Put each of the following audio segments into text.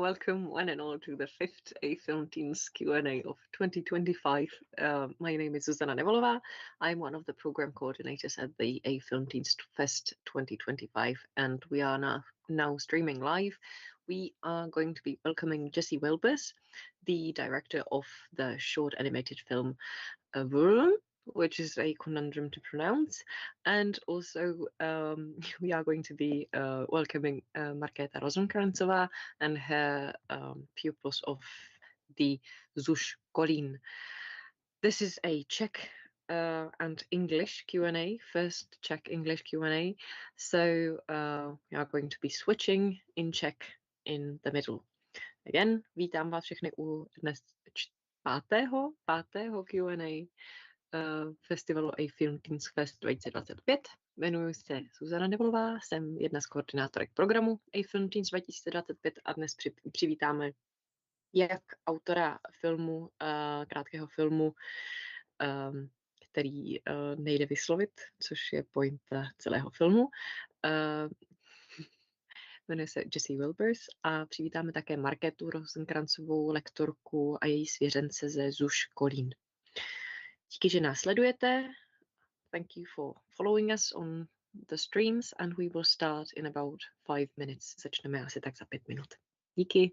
Welcome one and all to the fifth A-FilmTeens Q&A of 2025. My name is Zuzana Nevolová. I'm one of the program coordinators at the A-FilmTeensFest 2025, and we are now streaming live. We are going to be welcoming Jesse Wilbers, the director of the short animated film Worm, which is a conundrum to pronounce, and also we are going to be welcoming Markéta Rozenkrancová and her pupils of the ZUŠ Kolín. This is a Czech and English Q&A, first Czech English Q&A, so we are going to be switching in Czech in the middle. Again, vítám vás všechny u dnes pátého Q&A festivalu A-FilmTeensFest 2025. Jmenuji se Zuzana Nevolová, jsem jedna z koordinátorek programu A-FilmTeens 2025 a dnes přivítáme jak autora filmu, krátkého filmu, který nejde vyslovit, což je pointa celého filmu. Jmenuje se Jesse Wilbers a přivítáme také Markétu Rozenkrancovou, lektorku a její svěřence ze ZUŠ Kolín. Díky, že nás sledujete. Thank you for following us on the streams and we will start in about 5 minutes. Začneme asi tak za 5 minut. Díky.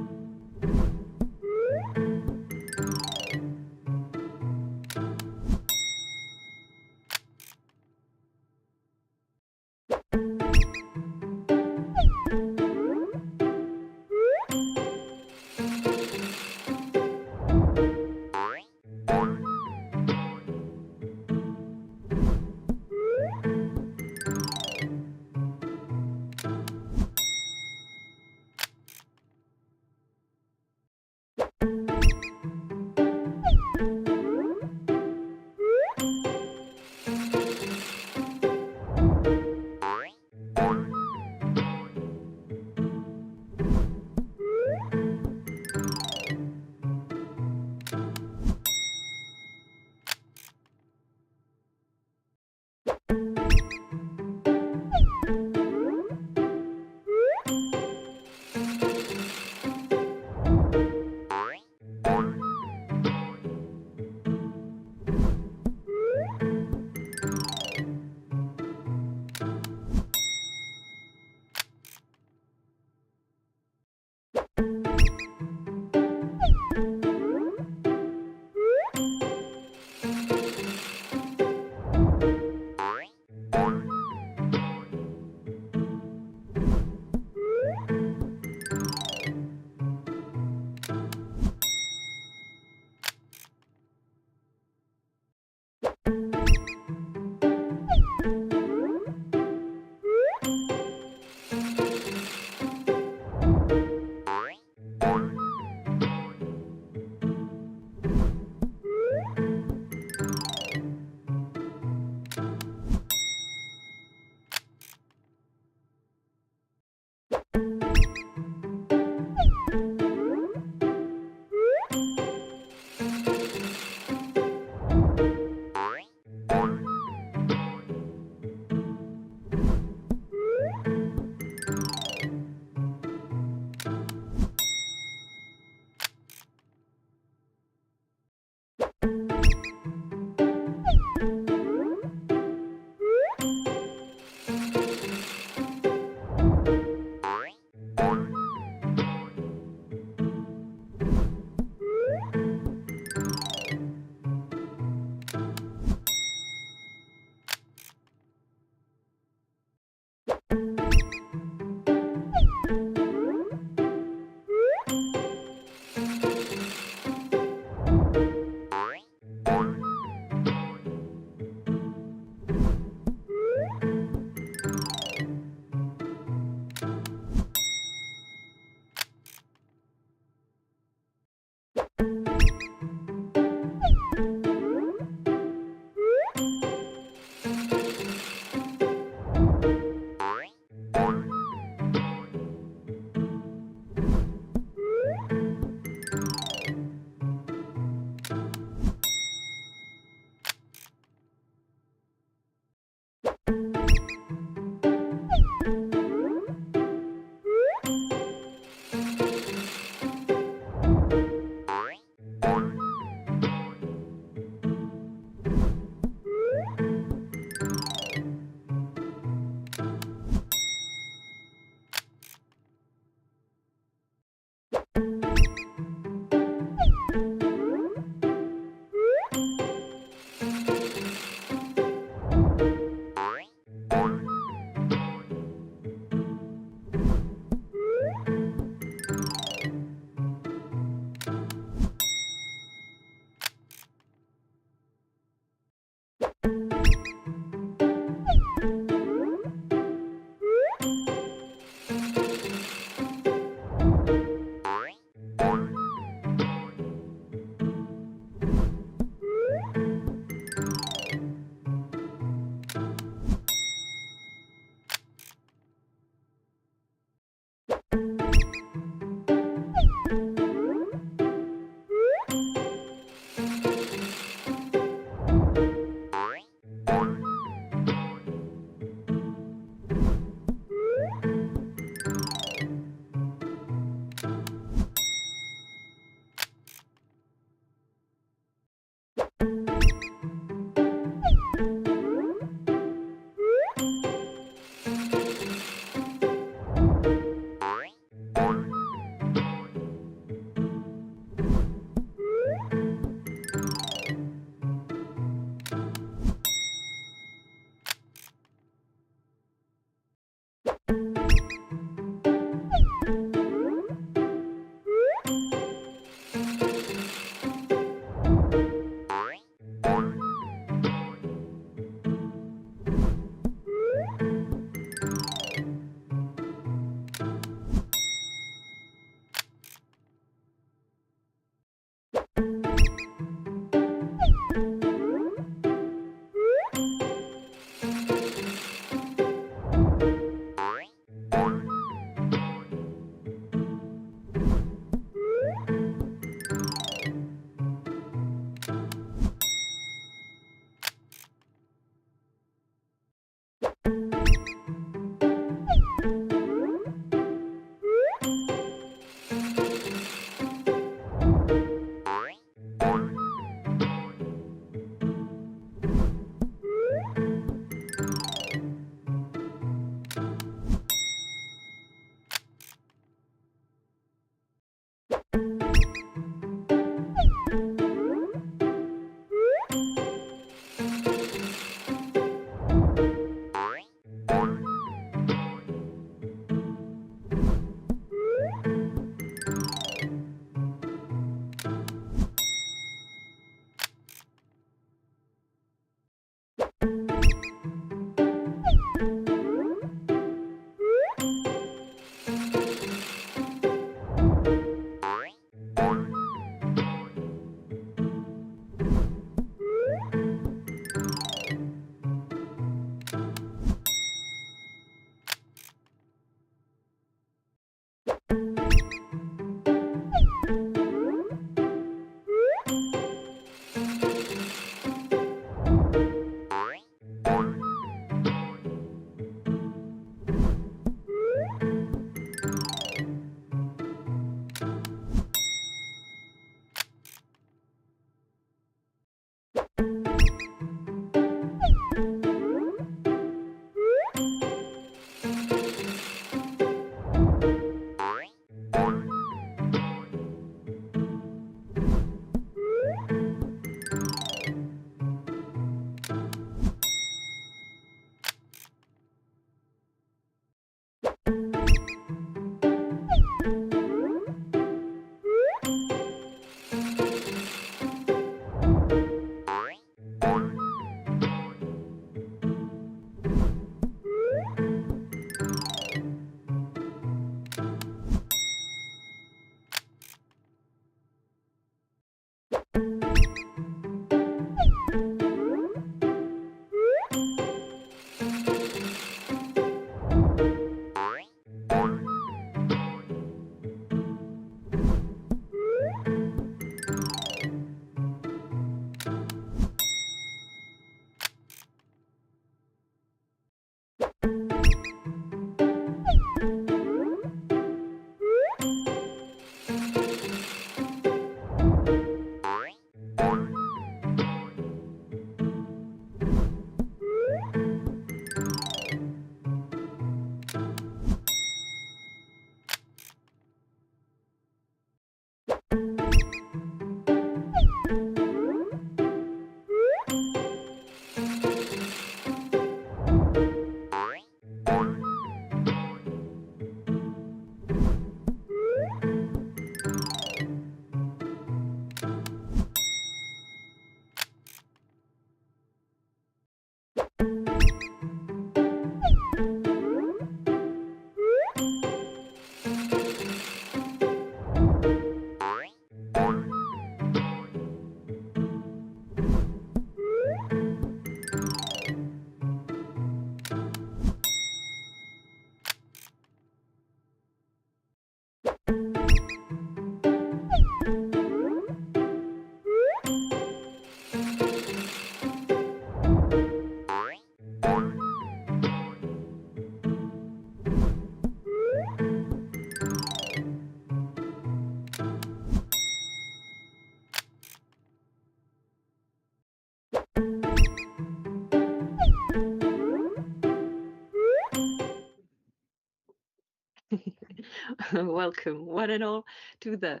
Welcome, one and all, to the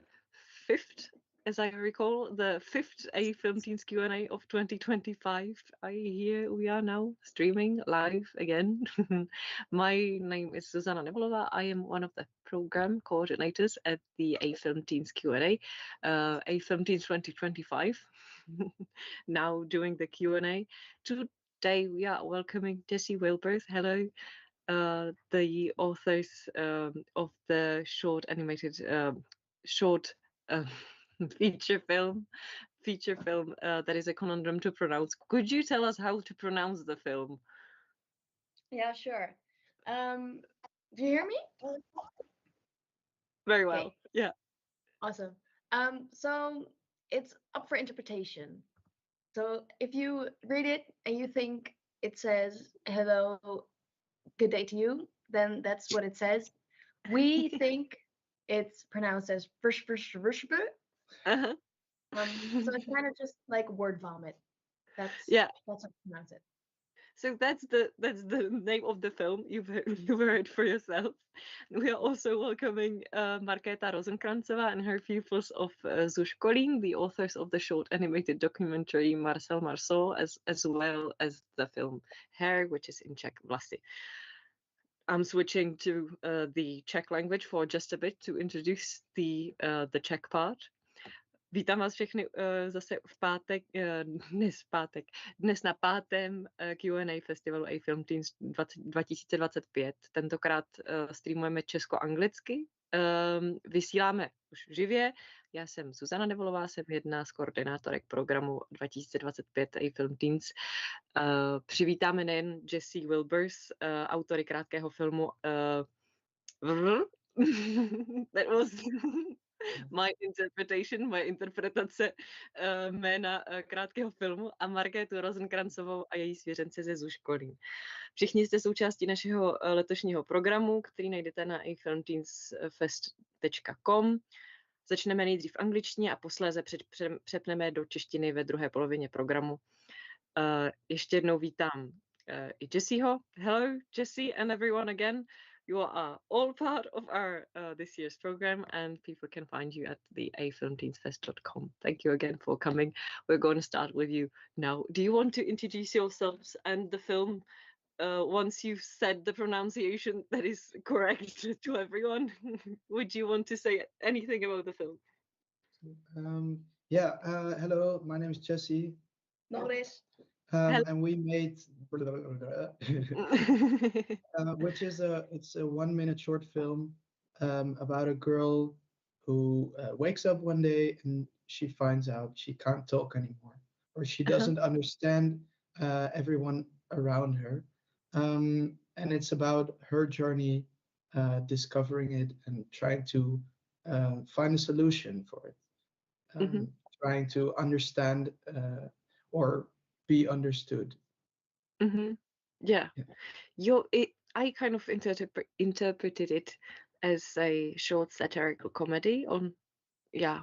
fifth, as I recall, the fifth A-FilmTeens Q&A of 2025. Here we are now, streaming live again. My name is Zuzana Nevolova. I am one of the program coordinators at the A-FilmTeens Q&A, A-FilmTeens 2025, now doing the Q&A. Today we are welcoming Jessie Wilbers. Hello. The authors of the short animated feature film that is a conundrum to pronounce. Could you tell us how to pronounce the film? Yeah, sure. Do you hear me? Very well. Okay. Yeah. Awesome. So it's up for interpretation. So if you read it and you think it says hello, good day to you, then that's what it says. We think it's pronounced as Uh-huh. so it's kind of just like word vomit. That's how to pronounce it. So that's the name of the film. You've heard for yourself. We are also welcoming Markéta Rozenkrancová and her pupils of ZUŠ Kolín, the authors of the short animated documentary Marcel Marceau, as well as the film Hair, which is in Czech, Vlasy. I'm switching to the Czech language for just a bit to introduce the Czech part. Vítám vás všechny zase v pátek, dnes na pátém Q&A festivalu A-FilmTeens 2025. Tentokrát streamujeme česko-anglicky, vysíláme už živě. Já jsem Zuzana Nevolová, jsem jedna z koordinátorek programu 2025 A-FilmTeens. Přivítáme nejen Jessie Wilbers, autory krátkého filmu that was my interpretace jména krátkého filmu a Markétu Rozenkrancovou a její svěřence ze ZUŠ Kolín. Všichni jste součástí našeho letošního programu, který najdete na A-FilmTeensFest.com. Začneme nejdřív v angličtině a posléze přepneme do češtiny ve druhé polovině programu. Ještě jednou vítám i Jessieho. Hello, Jessie and everyone again. You are all part of our this year's program, and people can find you at the A-FilmTeensFest.com. Thank you again for coming. We're going to start with you now. Do you want to introduce yourselves and the film once you've said the pronunciation that is correct to everyone? Would you want to say anything about the film? Hello, my name is Jessie. Noris. And we made which is it's a 1-minute short film about a girl who wakes up one day and she finds out she can't talk anymore, or she doesn't understand everyone around her, and it's about her journey discovering it and trying to find a solution for it, trying to understand or be understood. Yeah. I kind of interpreted it as a short satirical comedy on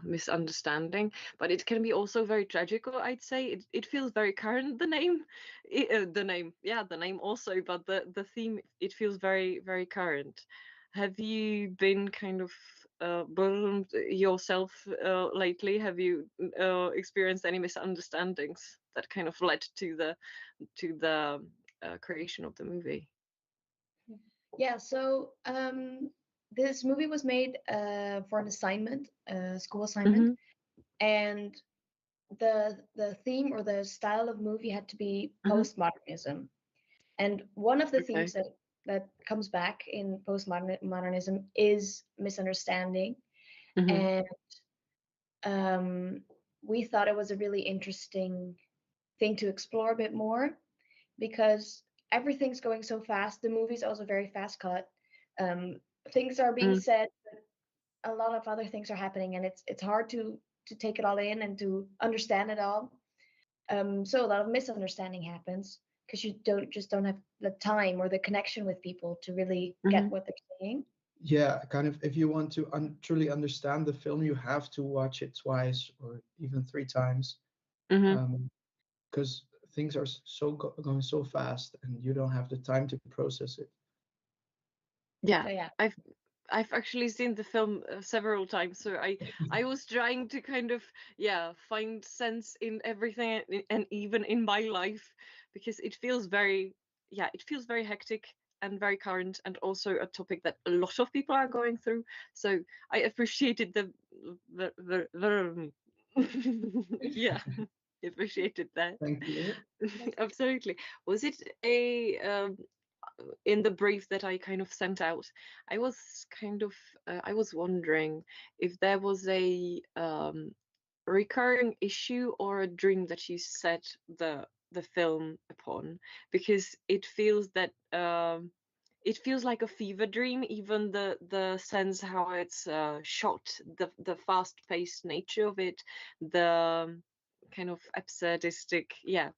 misunderstanding, but it can be also very tragical. I'd say it feels very current, the name also, but the theme, it feels very, very current. Have you been kind of burdened yourself lately? Have you experienced any misunderstandings that kind of led to the creation of the movie? Yeah, so this movie was made for an assignment, school assignment, and the theme or the style of movie had to be postmodernism. And one of the themes that comes back in postmodernism is misunderstanding. And we thought it was a really interesting thing to explore a bit more, because everything's going so fast. The movie's also very fast cut. Things are being said, but a lot of other things are happening, and it's hard to take it all in and to understand it all. So a lot of misunderstanding happens because you don't have the time or the connection with people to really get what they're saying. Yeah, kind of, if you want to truly understand the film, you have to watch it twice or even 3 times, because things are going so fast and you don't have the time to process it. Yeah. I've actually seen the film several times, so I was trying to kind of find sense in everything and even in my life, because it feels very hectic and very current, and also a topic that a lot of people are going through. So I appreciated the yeah, appreciated that. Thank you. Absolutely. Was it a in the brief that I kind of sent out, I was I was wondering if there was a recurring issue or a dream that you set the film upon, because it feels that it feels like a fever dream, even the sense how it's shot, the fast-paced nature of it, the kind of absurdistic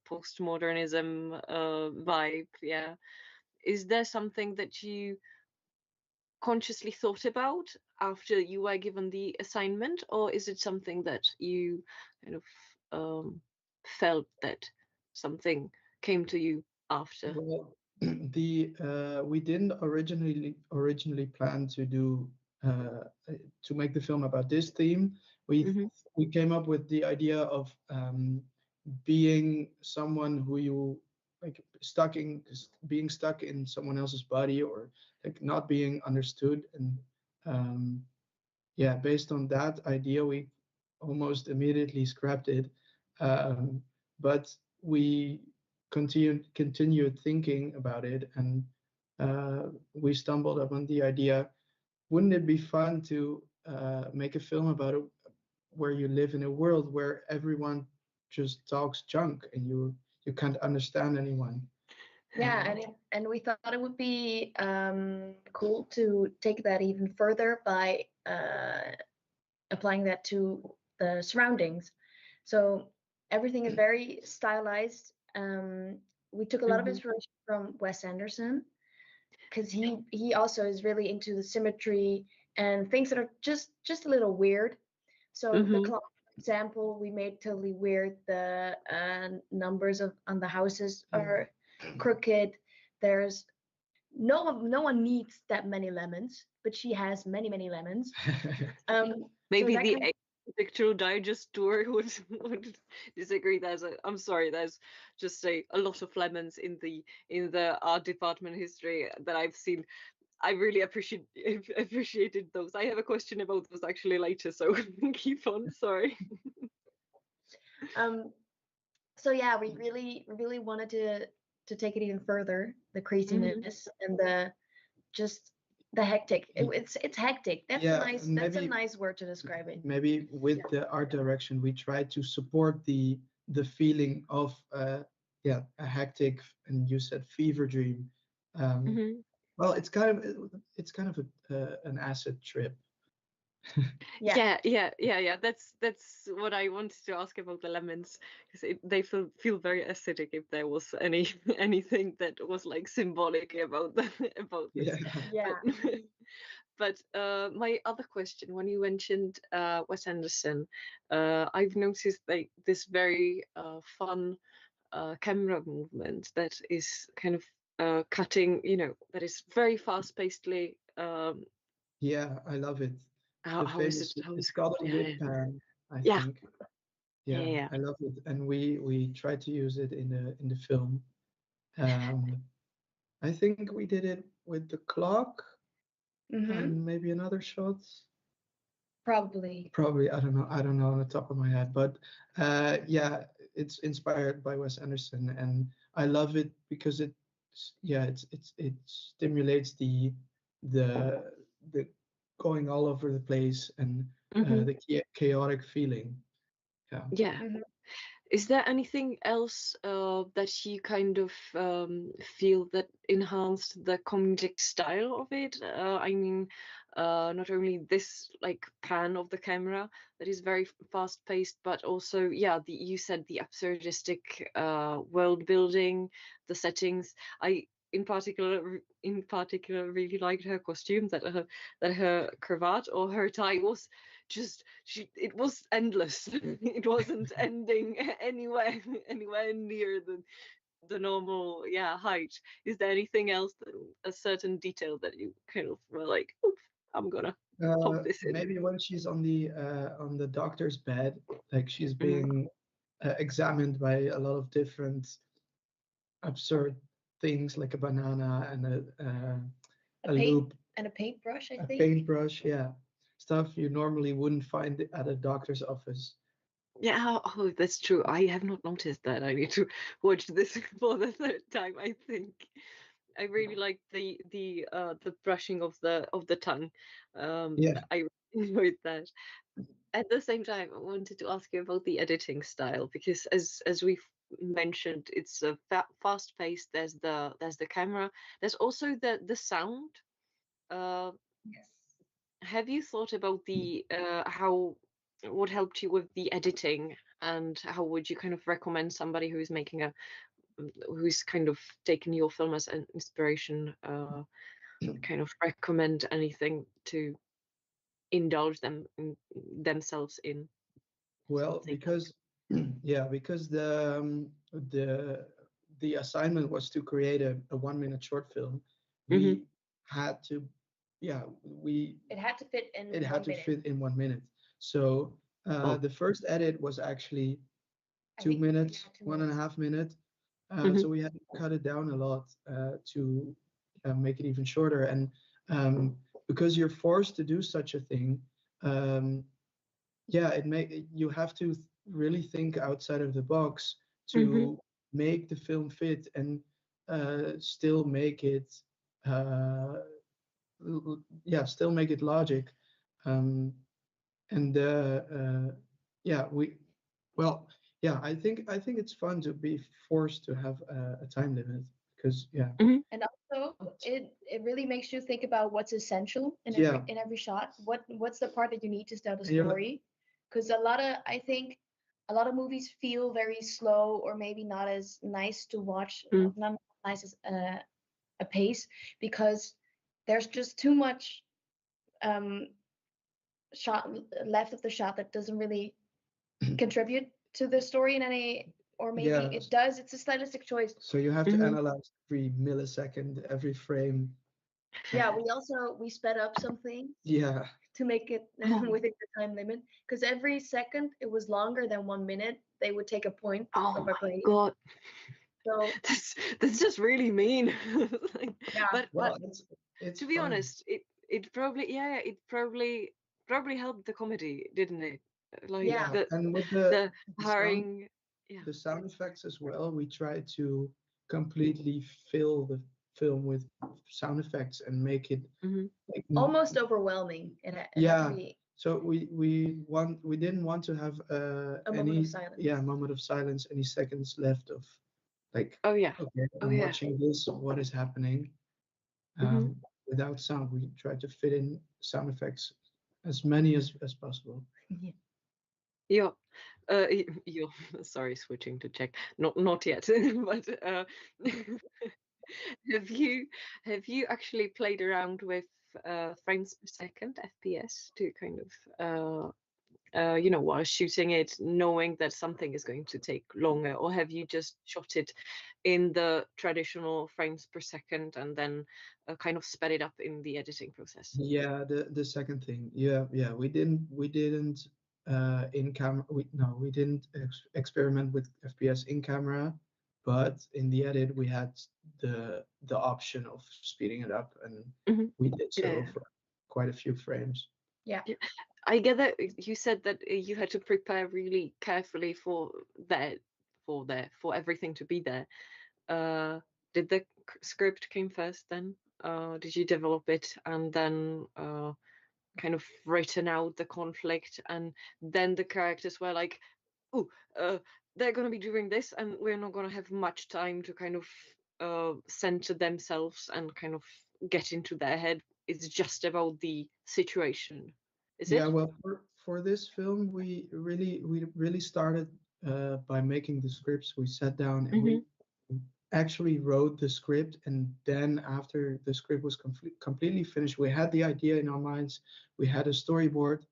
postmodernism vibe. Is there something that you consciously thought about after you were given the assignment, or is it something that you kind of felt that something came to you after? Well, we didn't originally plan to do to make the film about this theme. We came up with the idea of being someone who you like being stuck in someone else's body, or like not being understood. And based on that idea, we almost immediately scrapped it. But we continued thinking about it, and we stumbled upon the idea, wouldn't it be fun to make a film about it where you live in a world where everyone just talks junk and you can't understand anyone? Yeah, and we thought it would be cool to take that even further by applying that to the surroundings. So everything is very stylized. We took a lot of inspiration from Wes Anderson, because he also is really into the symmetry and things that are just a little weird. So the clock, for example, we made totally weird. The numbers on the houses are crooked. There's no one needs that many lemons, but she has many lemons. Maybe so the Pictorial Digest tour would disagree. I'm sorry, there's just a lot of lemons in the art department history that I've seen. I really appreciated those. I have a question about those actually later, so keep on. Sorry. So yeah, we really wanted to take it even further, the craziness and the hectic. It's hectic. That's a nice word to describe it. Maybe with the art direction, we try to support the feeling of a hectic, and you said fever dream. Well, it's kind of an acid trip. Yeah. That's what I wanted to ask about the lemons, because they feel very acidic. If there was anything that was like symbolic about this. But my other question, when you mentioned Wes Anderson, I've noticed like this very fun camera movement that is kind of cutting, that is very fast-pacedly. Yeah, I love it. How is it? It's called a whip pan, I think. Yeah. I love it, and we try to use it in the film. I think we did it with the clock and maybe another shot. Probably. I don't know on the top of my head, but it's inspired by Wes Anderson, and I love it because it stimulates the going all over the place and the chaotic feeling. Yeah. Is there anything else that you kind of feel that enhanced the comedic style of it? I mean, not only this like pan of the camera that is very fast paced, but also, you said the absurdistic world building, the settings. I in particular really liked her costume, that her cravat or her tie was just it was endless. It wasn't ending anywhere near the normal height. Is there anything else, a certain detail that you kind of were like, oops, I'm gonna pop this in. Maybe when she's on the doctor's bed, like she's Mhm. being examined by a lot of different absurd things, like a banana and a loop, and a paintbrush, I a think. paintbrush, yeah, stuff you normally wouldn't find at a doctor's office. Yeah, oh, that's true. I have not noticed that. I need to watch this for the third time, I think. I really like the brushing of the tongue. Yeah. I enjoyed that. At the same time, I wanted to ask you about the editing style, because as we've mentioned, it's a fast paced. There's the camera. There's also the sound. Uh, Yes. have you thought about the how what helped you with the editing, and how would you kind of recommend somebody who's making who's kind of taken your film as an inspiration, kind of recommend anything to indulge themselves in? Well, Something. because because the assignment was to create a 1 minute short film, we had to, It had to fit in it had 1 to minute. fit in 1 minute. So Oh. the first edit was actually I 2 think, minutes, yeah, 2 one and a minutes. half minute. Mhm. So we had to cut it down a lot to make it even shorter. And because you're forced to do such a thing, you have to really think outside of the box to make the film fit and still make it still make it logic. And yeah we well yeah I think it's fun to be forced to have a time limit, because And also, it really makes you think about what's essential in Yeah. every shot. What's the part that you need to tell the And you're like- story? Because I think a lot of movies feel very slow, or maybe not as nice to watch, not as nice as a pace, because there's just too much shot left of the shot that doesn't really contribute to the story in any, or maybe Yeah. it does. It's a stylistic choice. So you have to analyze every millisecond, every frame. Yeah, we sped up some things Yeah. to make it within the time limit, because every second it was longer than 1 minute, they would take a point Oh of a my grade. God. So That's just really mean. Like, yeah, but It's to be fun. honest, it probably helped the comedy, didn't it? Like Yeah. And with the hiring. the sound effects as well, we try to completely fill the film with sound effects and make it like almost overwhelming. It had Yeah. to be So we didn't want to have a any moment of silence. moment of silence, any seconds left of like, Oh yeah. okay, Oh I'm yeah. watching this, what is happening? Without sound, we try to fit in sound effects as many as possible. Yeah. You sorry, switching to Czech. Not yet. But have you actually played around with frames per second, FPS, to kind of while shooting it, knowing that something is going to take longer, or have you just shot it in the traditional frames per second and then kind of sped it up in the editing process? Yeah, the second thing. Yeah, we didn't in camera. We didn't experiment with FPS in camera, but in the edit we had the option of speeding it up, and we did so for quite a few frames. Yeah. I get that you said that you had to prepare really carefully for everything to be there. Did the script came first then? Did you develop it and then kind of written out the conflict, and then the characters were like, oh, they're going to be doing this and we're not going to have much time to kind of center themselves and kind of get into their head. It's just about the situation. Is it? Well, for this film, we really started by making the scripts. We sat down and we actually wrote the script, and then after the script was completely finished, we had the idea in our minds. We had a storyboard.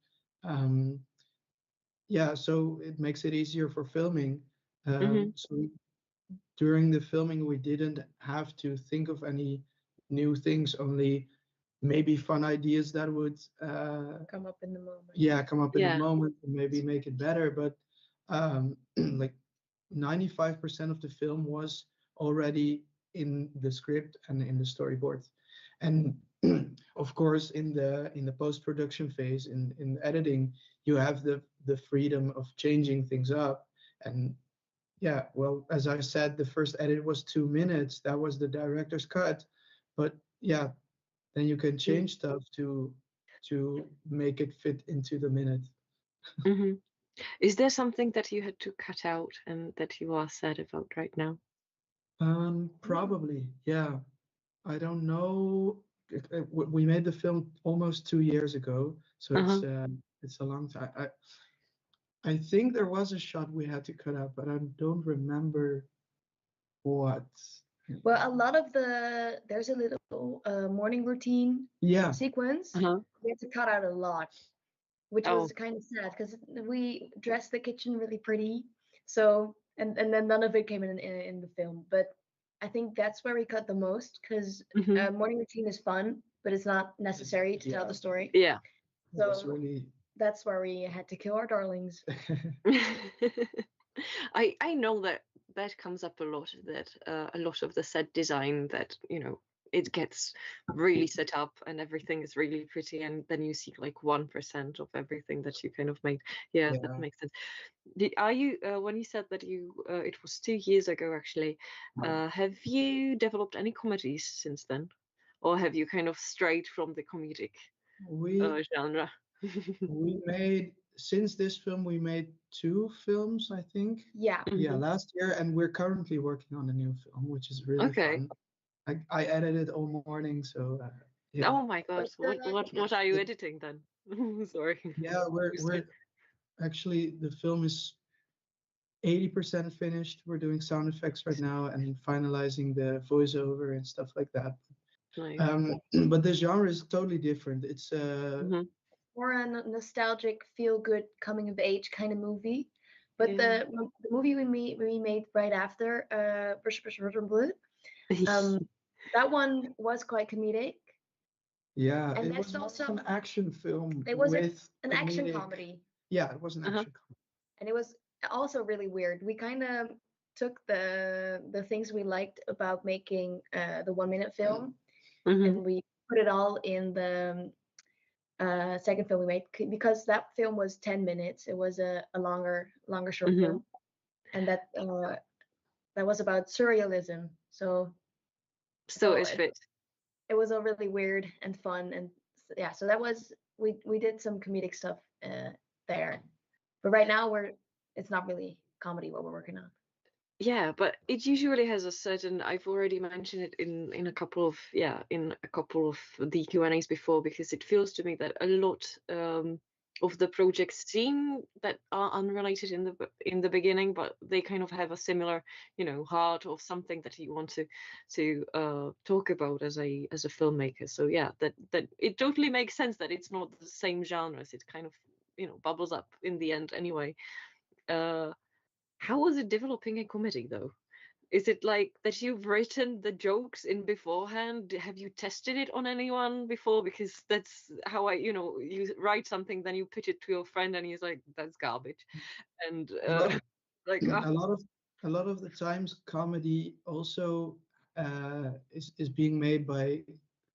So it makes it easier for filming. So during the filming, we didn't have to think of any new things. Only maybe fun ideas that would Come up in the moment. come up in Yeah. the moment and maybe make it better. But like 95% of the film was already in the script and in the storyboard. And of course, in the post-production phase, in editing, you have the freedom of changing things up. And yeah, well, as I said, the first edit was 2 minutes. That was the director's cut. But yeah, then you can change stuff to make it fit into the minute. Mm-hmm. Is there something that you had to cut out and that you are sad about right now? Probably, yeah. I don't know. We made the film almost 2 years ago, so it's a long time. I think there was a shot we had to cut out, but I don't remember what. Well, a lot of there's a little morning routine sequence. We had to cut out a lot, which was kind of sad because we dressed the kitchen really pretty. So and then none of it came in the film. But I think that's where we cut the most because morning routine is fun, but it's not necessary to tell the story. Yeah. So that's where we had to kill our darlings. I know that comes up a lot, that a lot of the set design, that it gets really set up and everything is really pretty, and then you see like 1% of everything that you kind of made. Yeah. That makes sense. Are you when you said that you it was 2 years ago actually, have you developed any comedies since then, or have you kind of strayed from the comedic genre? We made, since this film, we made 2 films, I think. Yeah. Yeah, last year, and we're currently working on a new film, which is really fun. I edited all morning, so yeah. Oh my gosh, what are you editing then? Sorry. Yeah, we're actually, the film is 80% finished. We're doing sound effects right now and finalizing the voiceover and stuff like that. Nice. But the genre is totally different. It's more a nostalgic, feel-good, coming-of-age kind of movie. But the movie we made right after, that one was quite comedic. Yeah, and it was also an action film. It was with an action comedy. Yeah, it was an action comedy. And it was also really weird. We kind of took the things we liked about making the 1-minute film, and we put it all in the second film we made, because that film was 10 minutes. It was a longer short film, and that was about surrealism. So it fit. It was all really weird and fun, and yeah. So that was we did some comedic stuff there, but right now it's not really comedy what we're working on. Yeah, but it usually has a certain, I've already mentioned it in a couple of the Q&As before, because it feels to me that a lot of the projects seem that are unrelated in the beginning, but they kind of have a similar, heart of something that you want to talk about as a filmmaker. So yeah, that it totally makes sense that it's not the same genres. It kind of bubbles up in the end anyway. How was it developing a comedy though? Is it like that you've written the jokes in beforehand? Have you tested it on anyone before? Because that's how you write something, then you pitch it to your friend and he's like, that's garbage. And like a lot of the times comedy also is being made by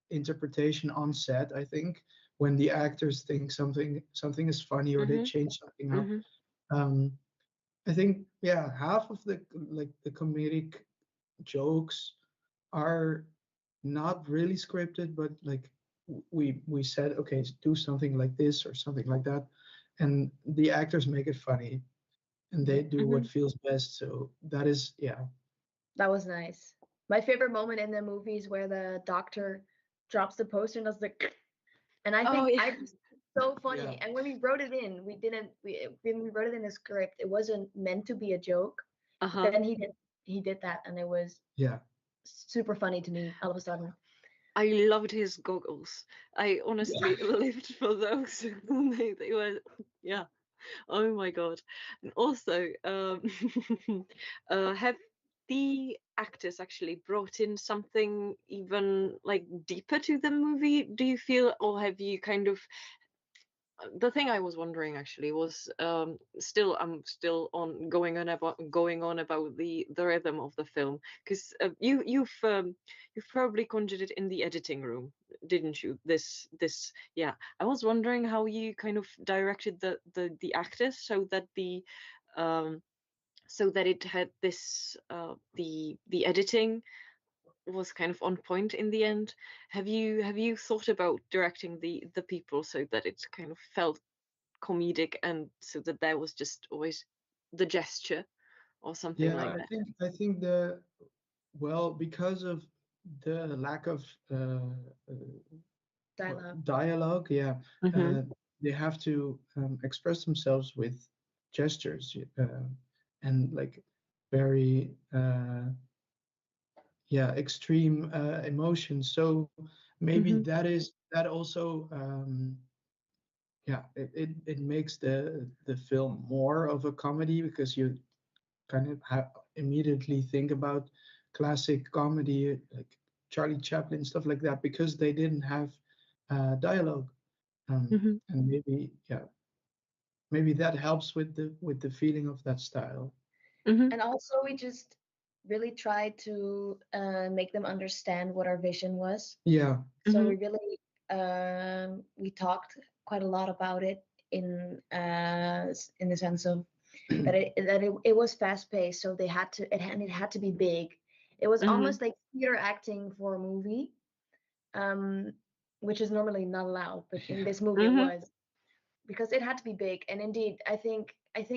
interpretation on set, I think, when the actors think something is funny, or they change something up. I think half of the comedic jokes are not really scripted, but like we said, okay, do something like this or something like that, and the actors make it funny, and they do what feels best. So that is that was nice. My favorite moment in the movie is where the doctor drops the poster and does the and I think so funny. Yeah. And when we wrote it in, when we wrote it in the script, it wasn't meant to be a joke. Then he did that, and it was super funny to me all of a sudden. I loved his goggles. I honestly lived for those. They were oh my god. And also have the actors actually brought in something even like deeper to the movie, do you feel, or have you kind of, the thing I was wondering actually was, I'm still going on about the rhythm of the film, because you've probably conjured it in the editing room, didn't you? Yeah. I was wondering how you kind of directed the actors so that it had this the editing was kind of on point in the end. Have you thought about directing the people so that it kind of felt comedic, and so that there was just always the gesture or something like that? I think because of the lack of dialogue, they have to express themselves with gestures, and like very extreme emotions. So maybe that also it makes the film more of a comedy, because you kind of immediately think about classic comedy like Charlie Chaplin, stuff like that, because they didn't have dialogue. And maybe that helps with the feeling of that style. And also we just really tried to make them understand what our vision was. So we really we talked quite a lot about it in the sense of that it was fast paced, so it had to be big. It was almost like theater acting for a movie, which is normally not allowed, but in this movie it was, because it had to be big. And indeed, I think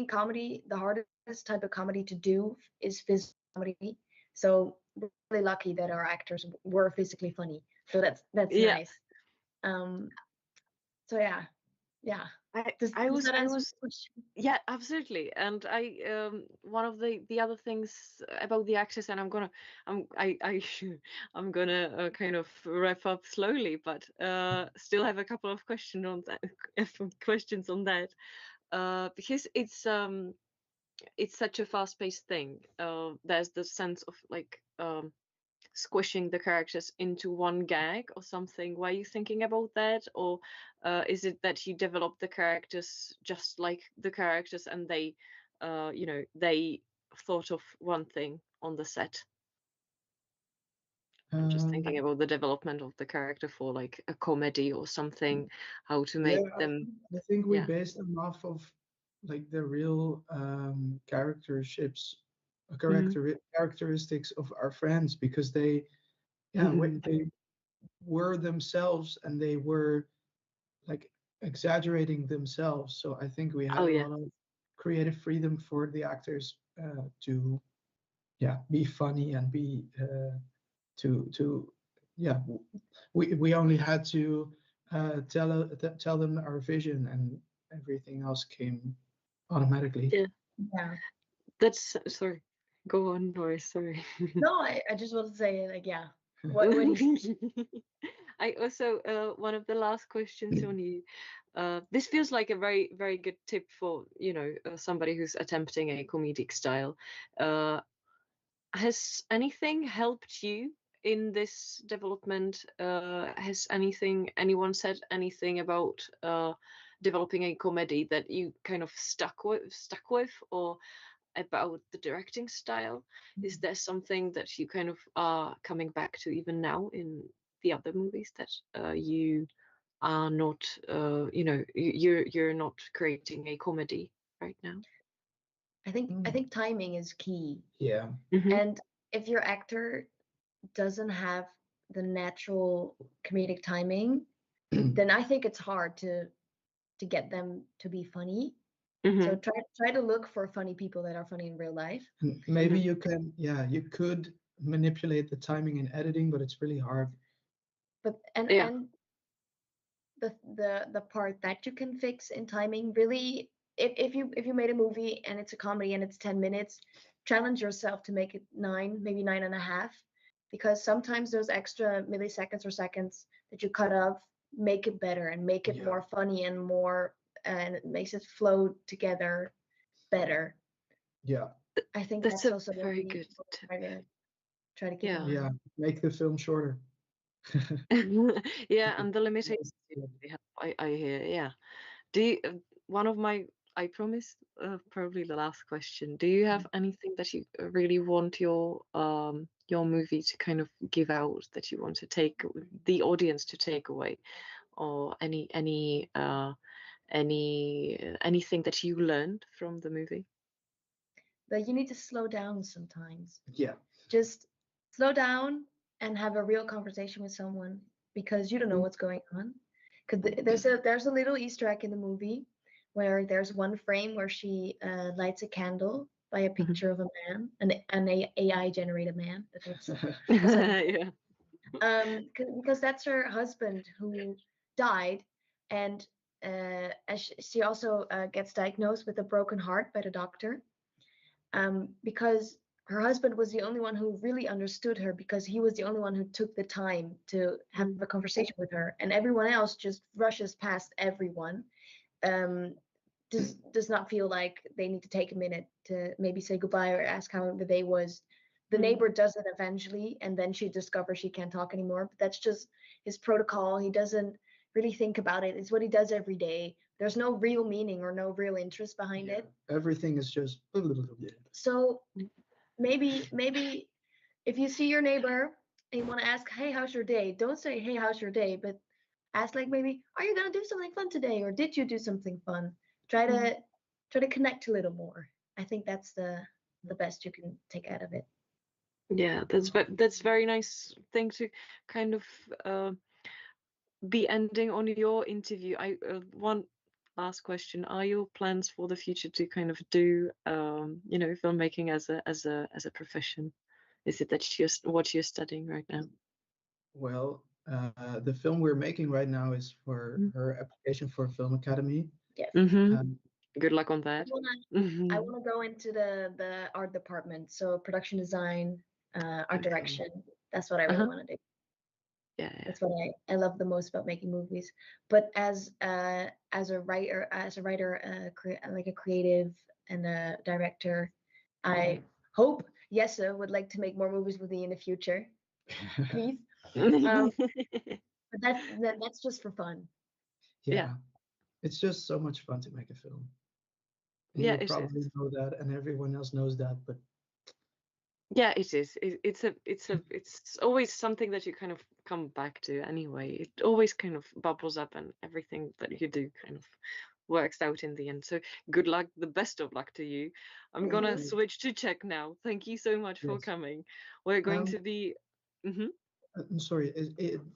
comedy, the hardest type of comedy to do is physical comedy. So we're really lucky that our actors were physically funny. So that's nice. So yeah. I was yeah, absolutely. And one of the other things about the actors, and I'm gonna kind of wrap up slowly, but still have a couple of questions on that, because it's such a fast-paced thing. There's the sense of like squishing the characters into one gag or something. Were you thinking about that, or is it that you develop the characters just like the characters, and they they thought of one thing on the set? I'm just thinking about the development of the character for like a comedy or something, how to make them. I think we based them off of like the real characteristics of our friends, because they were themselves, and they were like exaggerating themselves. So I think we had a lot of creative freedom for the actors to be funny and be we only had to tell them our vision, and everything else came automatically. That's, sorry, go on, Noris, sorry. No, I just want to say, like, I also one of the last questions on you, this feels like a very, very good tip for somebody who's attempting a comedic style. Has anything helped you in this development? Has anyone said anything about developing a comedy that you kind of stuck with, or about the directing style? Is there something that you kind of are coming back to even now in the other movies, that you are not, you're not creating a comedy right now? I think timing is key. Mm-hmm. And if your actor doesn't have the natural comedic timing, then I think it's hard to get them to be funny. Mm-hmm. So try to look for funny people that are funny in real life. Maybe you could manipulate the timing in editing, but it's really hard. But and the part that you can fix in timing, really, if you made a movie and it's a comedy and it's 10 minutes, challenge yourself to make it 9, maybe 9.5, because sometimes those extra milliseconds or seconds that you cut off make it better and make it more funny and more, and it makes it flow together better. Yeah, I think that's also very good tip. try to keep Yeah. in mind. Yeah, make the film shorter. Yeah, and the limitations they have, I hear. Yeah. Do you, one of my, I promise, probably the last question. Do you have anything that you really want your movie to kind of give out, that you want to take the audience to take away, or anything that you learned from the movie? But you need to slow down sometimes. Yeah. Just slow down and have a real conversation with someone, because you don't know what's going on. Because there's a little Easter egg in the movie where there's one frame where she lights a candle by a picture of a man, an AI generated man. Yeah. Because that's her husband who died, and she also gets diagnosed with a broken heart by the doctor, because her husband was the only one who really understood her, because he was the only one who took the time to have a conversation with her, and everyone else just rushes past everyone. Does not feel like they need to take a minute to maybe say goodbye or ask how the day was. The neighbor does it eventually, and then she discovers she can't talk anymore. But that's just his protocol. He doesn't really think about it. It's what he does every day. There's no real meaning or no real interest behind it. Everything is just. So maybe if you see your neighbor and you want to ask, hey, how's your day? Don't say, hey, how's your day? But ask, like, maybe, are you gonna do something fun today, or did you do something fun? Try to connect a little more. I think that's the best you can take out of it. Yeah, that's very nice thing to kind of be ending on your interview. I one last question: are your plans for the future to kind of do filmmaking as a profession? Is it that what you're studying right now? Well, the film we're making right now is for her application for a film academy. Yes. Good luck on that. I want to go into the art department, so production design, art direction. That's what I really want to do. Yeah. That's what I love the most about making movies. But as a writer, like a creative and a director, I hope Jesse would like to make more movies with me in the future, please. But that's just for fun. Yeah. It's just so much fun to make a film. And yeah, you probably know that, and everyone else knows that, but yeah, it is. It's always something that you kind of come back to anyway. It always kind of bubbles up, and everything that you do kind of works out in the end. So good luck, the best of luck to you. I'm gonna switch to Czech now. Thank you so much for coming. We're going to be. I'm sorry.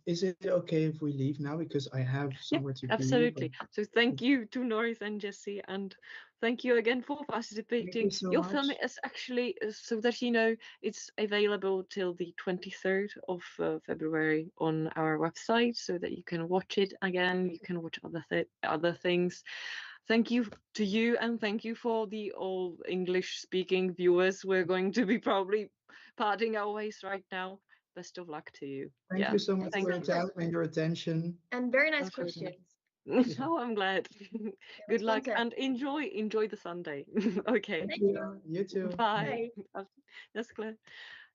Is it okay if we leave now, because I have somewhere to be? Absolutely. So thank you to Noris and Jesse, and thank you again for participating. Your film is actually, so that you know, it's available till the 23rd of February on our website, so that you can watch it again. You can watch other things. Thank you to you, and thank you for the all English-speaking viewers. We're going to be probably parting our ways right now. Best of luck to you. Thank you so much for your time and your attention. And very nice questions. Oh, I'm glad. Good luck and enjoy the Sunday. Okay. Thank you. You too. Bye. Naschle.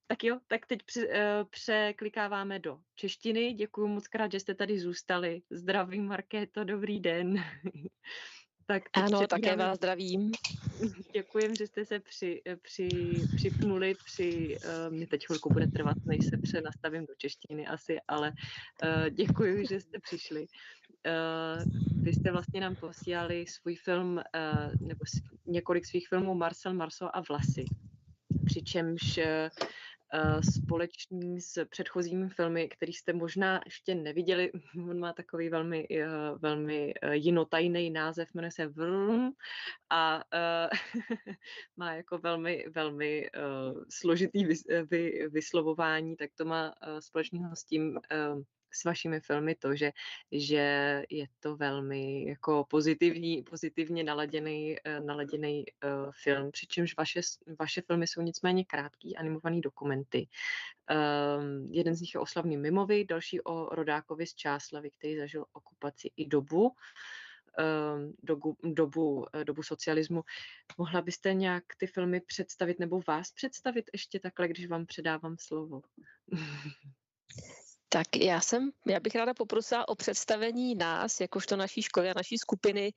Tak jo, tak teď překlikáváme do češtiny. Děkuji moc krát, že jste tady zůstali. Zdravím, Markéto, dobrý den. Tak ano, také vás zdravím. Děkujem, že jste se připnuli. Mě teď chvilku bude trvat, než se přenastavím do češtiny asi, ale děkuji, že jste přišli. Vy jste vlastně nám posílali svůj film, nebo několik svých filmů Marcel Marceau a Vlasy. Přičemž společný s předchozími filmy, který jste možná ještě neviděli. On má takový velmi jinotajný název, jmenuje se Vrm a má jako velmi složitý vyslovování, tak to má společného s vašimi filmy to, že je to velmi jako pozitivně naladěný film, přičemž vaše filmy jsou nicméně krátký animovaný dokumenty. Jeden z nich je o slavným Mimovi, další o rodákovi z Čáslavy, který zažil okupaci i dobu. dobu socialismu. Mohla byste nějak ty filmy představit nebo vás představit ještě takhle, když vám předávám slovo? Tak já bych ráda poprosila o představení nás, jakožto naší školy a naší skupiny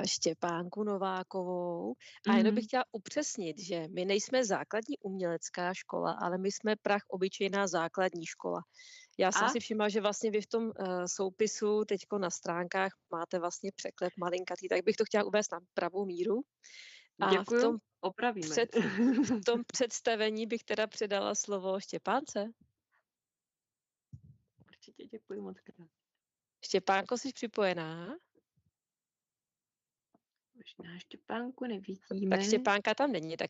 Štěpánku Novákovou. A jenom bych chtěla upřesnit, že my nejsme základní umělecká škola, ale my jsme obyčejná základní škola. Já jsem si všimla, že vlastně vy v tom soupisu teďko na stránkách máte vlastně překlep malinkatý, tak bych to chtěla uvést na pravou míru. A děkuju, opravíme. V tom představení bych teda předala slovo Štěpánce. Určitě, děkuji moc krát. Štěpánko, jsi připojená? Možná Štěpánku nevidíme. Tak Štěpánka tam není. Tak...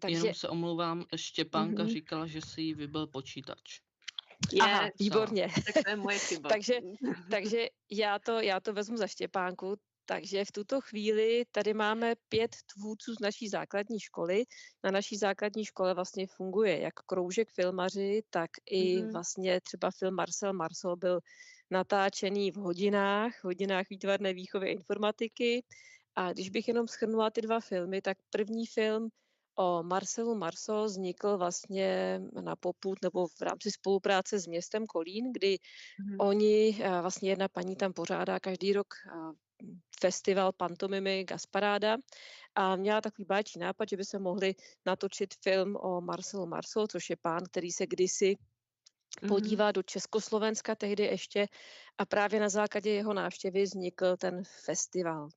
Jenom se omlouvám, Štěpánka říkala, že si jí vybil počítač. Aha, výborně. Tak to je moje chyba. takže já to vezmu za Štěpánku. Takže v tuto chvíli tady máme 5 tvůrců z naší základní školy. Na naší základní škole vlastně funguje jak kroužek filmaři, tak i vlastně třeba film Marcel Marceau byl natáčený v hodinách výtvarné výchovy informatiky. A když bych jenom shrnula ty 2 filmy, tak první film o Marcelu Marceau vznikl vlastně na popud nebo v rámci spolupráce s městem Kolín, kdy oni, vlastně jedna paní tam pořádá každý rok festival pantomimy Gasparáda a měla takový báječný nápad, že by se mohli natočit film o Marcelu Marceau, což je pán, který se kdysi podívá do Československa tehdy ještě a právě na základě jeho návštěvy vznikl ten festival.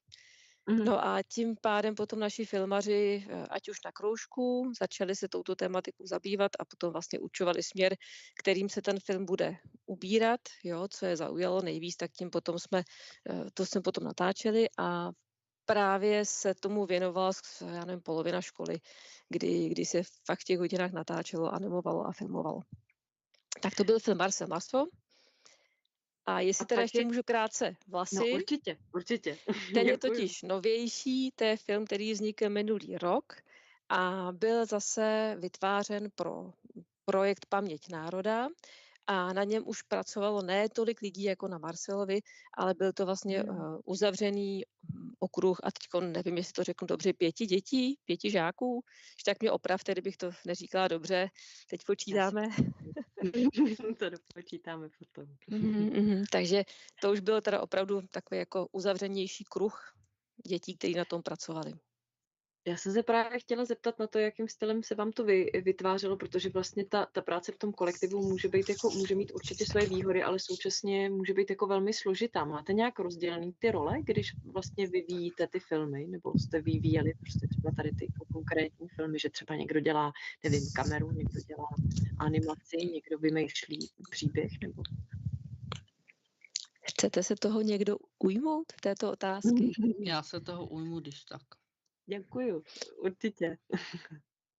No a tím pádem potom naši filmaři, ať už na kroužku, začali se touto tematikou zabývat a potom vlastně určovali směr, kterým se ten film bude ubírat, jo, co je zaujalo nejvíc, tak tím potom jsme potom natáčeli a právě se tomu věnovala, já nevím, polovina školy, kdy se fakt v těch hodinách natáčelo, animovalo a filmovalo. Tak to byl film Marcel Marceau. A jestli teda ještě můžu krátce Vlasy. No určitě. Ten je totiž novější, to je film, který vznikl minulý rok a byl zase vytvářen pro projekt Paměť národa a na něm už pracovalo ne tolik lidí jako na Marcelovi, ale byl to vlastně uzavřený okruh a teď nevím, jestli to řeknu dobře, 5 dětí, 5 žáků, že tak mě opravte, kdybych to neříkala dobře, teď počítáme. To dopočítáme potom. Takže to už bylo teda opravdu takový jako uzavřenější kruh dětí, kteří na tom pracovali. Já jsem se právě chtěla zeptat na to, jakým stylem se vám to vytvářelo, protože vlastně ta práce v tom kolektivu může mít určitě své výhody, ale současně může být jako velmi složitá. Máte nějak rozdělený ty role, když vlastně vyvíjíte ty filmy, nebo jste vyvíjeli prostě třeba tady ty konkrétní filmy, že třeba někdo dělá, nevím, kameru, někdo dělá animaci, někdo vymýšlí příběh, nebo... Chcete se toho někdo ujmout, této otázky? Já se toho ujmu, když tak. Děkuju, určitě.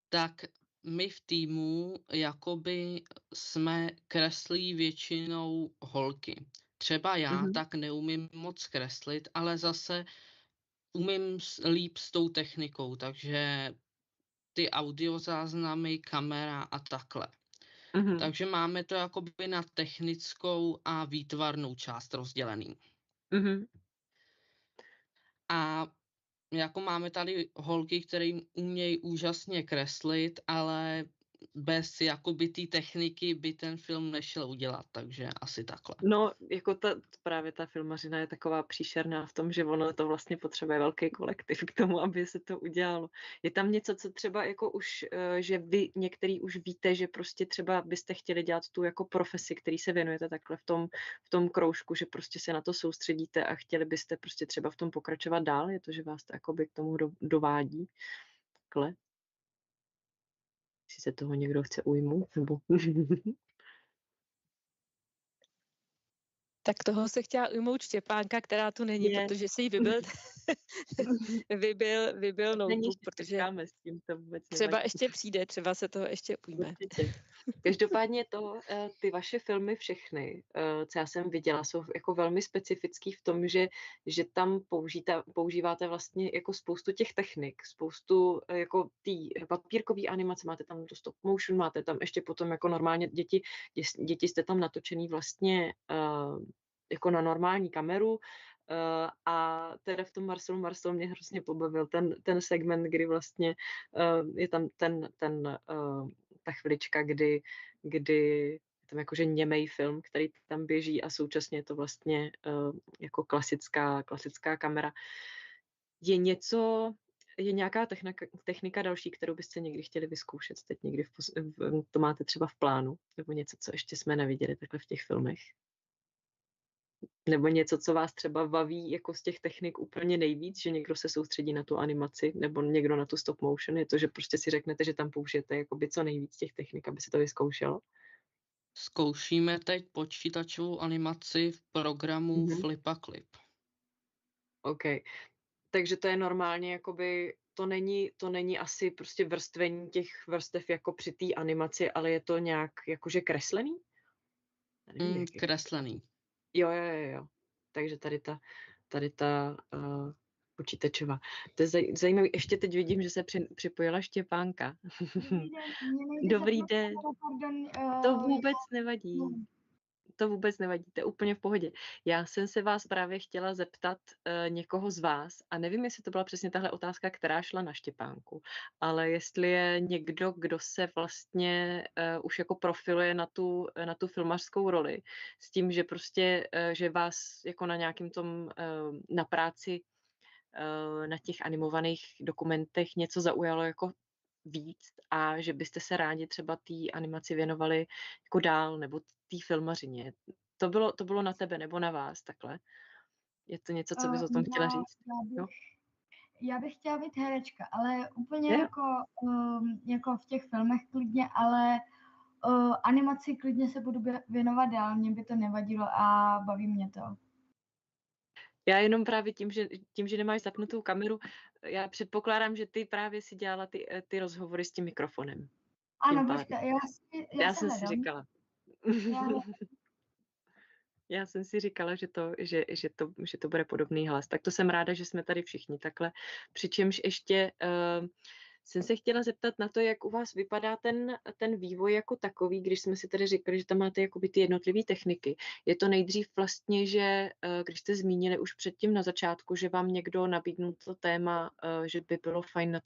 Tak my v týmu jakoby jsme kreslí většinou holky. Třeba já tak neumím moc kreslit, ale zase umím líp s tou technikou, takže ty audiozáznamy, kamera a takhle. Takže máme to jakoby na technickou a výtvarnou část rozdělený. A jako máme tady holky, které umějí úžasně kreslit, ale bez jakoby té techniky by ten film nešel udělat, takže asi takhle. No, jako právě ta filmařina je taková příšerná v tom, že ono to vlastně potřebuje velký kolektiv k tomu, aby se to udělalo. Je tam něco, co třeba jako už, že vy některý už víte, že prostě třeba byste chtěli dělat tu jako profesi, který se věnujete takhle v tom kroužku, že prostě se na to soustředíte a chtěli byste prostě třeba v tom pokračovat dál, je to, že vás to jakoby k tomu dovádí. Takhle. Jestli se toho někdo chce ujmout, nebo... Tak toho se chtěla ujmout Štěpánka, která tu není, protože si jí vybil notebook, protože s tím to vůbec třeba ještě přijde, třeba se toho ještě ujme. Určitě. Každopádně ty vaše filmy všechny, co já jsem viděla, jsou jako velmi specifický v tom, že tam používáte vlastně jako spoustu těch technik, spoustu jako tý papírkový animace, máte tam to stop motion, máte tam ještě potom jako normálně děti jste tam natočený vlastně jako na normální kameru. A teda v tom Marcelu Marceau mě hrozně pobavil ten segment, kdy vlastně je tam ta chvilička, kdy tam jakože němej film, který tam běží a současně je to vlastně jako klasická kamera. Je nějaká technika další, kterou byste někdy chtěli vyzkoušet teď někdy to máte třeba v plánu, nebo něco, co ještě jsme neviděli takhle v těch filmech? Nebo něco, co vás třeba baví jako z těch technik úplně nejvíc, že někdo se soustředí na tu animaci, nebo někdo na tu stop motion, je to, že prostě si řeknete, že tam použijete jakoby co nejvíc těch technik, aby se to vyzkoušelo? Zkoušíme teď počítačovou animaci v programu Flip a Clip. OK. Takže to je normálně jakoby, to není asi prostě vrstvení těch vrstev jako při té animaci, ale je to nějak jakože kreslený? Kreslený. Jo. Takže tady ta počítačová. To je zajímavé. Ještě teď vidím, že se připojila Štěpánka. Dobrý den. To vůbec nevadí. To vůbec nevadí, to je úplně v pohodě. Já jsem se vás právě chtěla zeptat někoho z vás, a nevím, jestli to byla přesně tahle otázka, která šla na Štěpánku, ale jestli je někdo, kdo se vlastně už jako profiluje na tu filmařskou roli, s tím, že prostě, že vás jako na nějakým tom, na práci, na těch animovaných dokumentech něco zaujalo jako víc a že byste se rádi třeba té animaci věnovali jako dál, nebo té filmařině. To bylo na tebe nebo na vás takhle? Je to něco, co bys o tom chtěla říct? Já bych chtěla být herečka, ale úplně jako v těch filmech klidně, ale animaci klidně se budu věnovat dál, mě by to nevadilo a baví mě to. Já jenom právě tím, že nemáš zapnutou kameru, já předpokládám, že ty právě si dělala ty rozhovory s tím mikrofonem. Ano, počkej, já jsem si říkala. Já jsem si říkala, že to bude podobný hlas. Tak to jsem ráda, že jsme tady všichni takhle. Přičemž ještě jsem se chtěla zeptat na to, jak u vás vypadá ten vývoj jako takový, když jsme si tady říkali, že tam máte jakoby ty jednotlivé techniky. Je to nejdřív vlastně, že když jste zmínili už předtím na začátku, že vám někdo nabídnul to téma, že by bylo fajn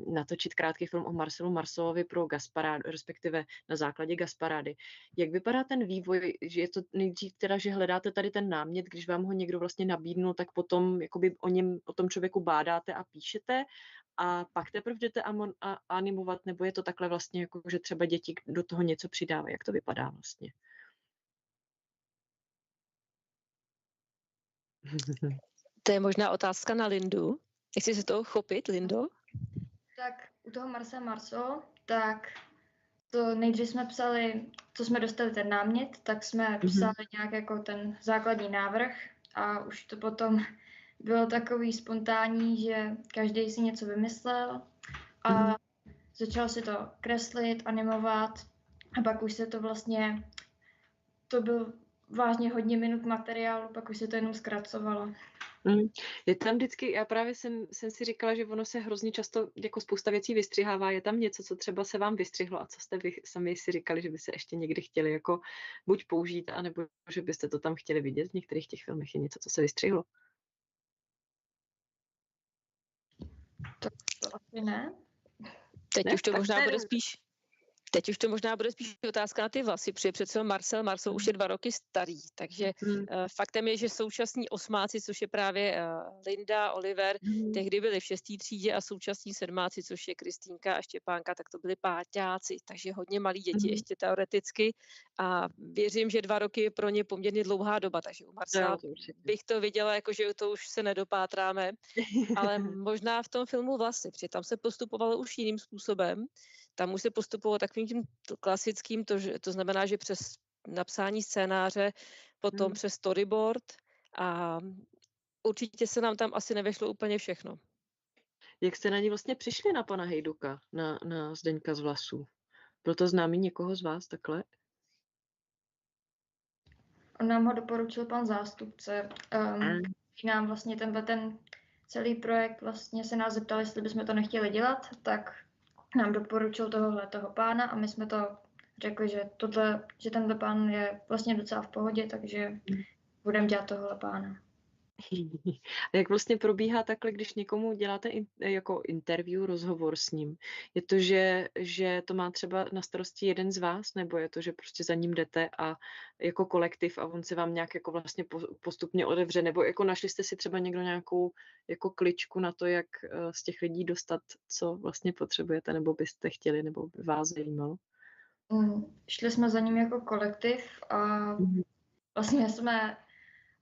natočit krátký film o Marcelu Marceauovi pro Gasparádu, respektive na základě Gasparády. Jak vypadá ten vývoj, že je to nejdřív teda, že hledáte tady ten námět, když vám ho někdo vlastně nabídnul, tak potom jakoby o tom člověku bádáte a píšete a pak teprve jdete animovat, nebo je to takhle vlastně, jako, že třeba děti do toho něco přidávají? Jak to vypadá vlastně? To je možná otázka na Lindu. Jestli se toho chopit, Lindo? Tak u toho Marcela Marceau, tak to nejdřív jsme psali, co jsme dostali ten námět, tak jsme psali nějak jako ten základní návrh a už to potom bylo takový spontánní, že každý si něco vymyslel a začal si to kreslit, animovat a pak už se to vlastně, to byl vážně hodně minut materiálu, pak už se to jenom zkracovalo. Je tam vždycky, já právě jsem si říkala, že ono se hrozně často jako spousta věcí vystřihává. Je tam něco, co třeba se vám vystřihlo a co jste vy sami si říkali, že by se ještě někdy chtěli jako buď použít, anebo že byste to tam chtěli vidět v některých těch filmech? Je něco, co se vystřihlo? To asi ne. Teď už to možná bude spíš otázka na ty Vlasy, protože přece Marcel Marceau už je 2 roky starý, takže faktem je, že současní osmáci, což je právě Linda, Oliver, tehdy byli v 6. třídě a současní 7., což je Kristýnka a Štěpánka, tak to byli páťáci, takže hodně malí děti ještě teoreticky a věřím, že 2 roky je pro ně poměrně dlouhá doba, takže u Marcela bych to viděla, jako že to už se nedopátráme, ale možná v tom filmu Vlasy, protože tam se postupovalo už jiným způsobem. Tam už se postupovalo takovým tím klasickým, to znamená, že přes napsání scénáře, potom přes storyboard a určitě se nám tam asi nevešlo úplně všechno. Jak jste na ní vlastně přišli na pana Hejduka, na Zdeňka z Vlasů? Byl to známý někoho z vás takhle? On nám ho doporučil pan zástupce. Nám vlastně ten celý projekt vlastně se nás zeptali, jestli bychom to nechtěli dělat, tak nám doporučil toho pána a my jsme to řekli, že tenhle pán je vlastně docela v pohodě, takže budeme dělat tohle pána. A jak vlastně probíhá takhle, když někomu děláte jako interview, rozhovor s ním? Je to, že to má třeba na starosti jeden z vás, nebo je to, že prostě za ním jdete a jako kolektiv a on se vám nějak jako vlastně postupně otevře, nebo jako našli jste si třeba někdo nějakou jako kličku na to, jak z těch lidí dostat, co vlastně potřebujete, nebo byste chtěli, nebo by vás zajímalo? Šli jsme za ním jako kolektiv a vlastně jsme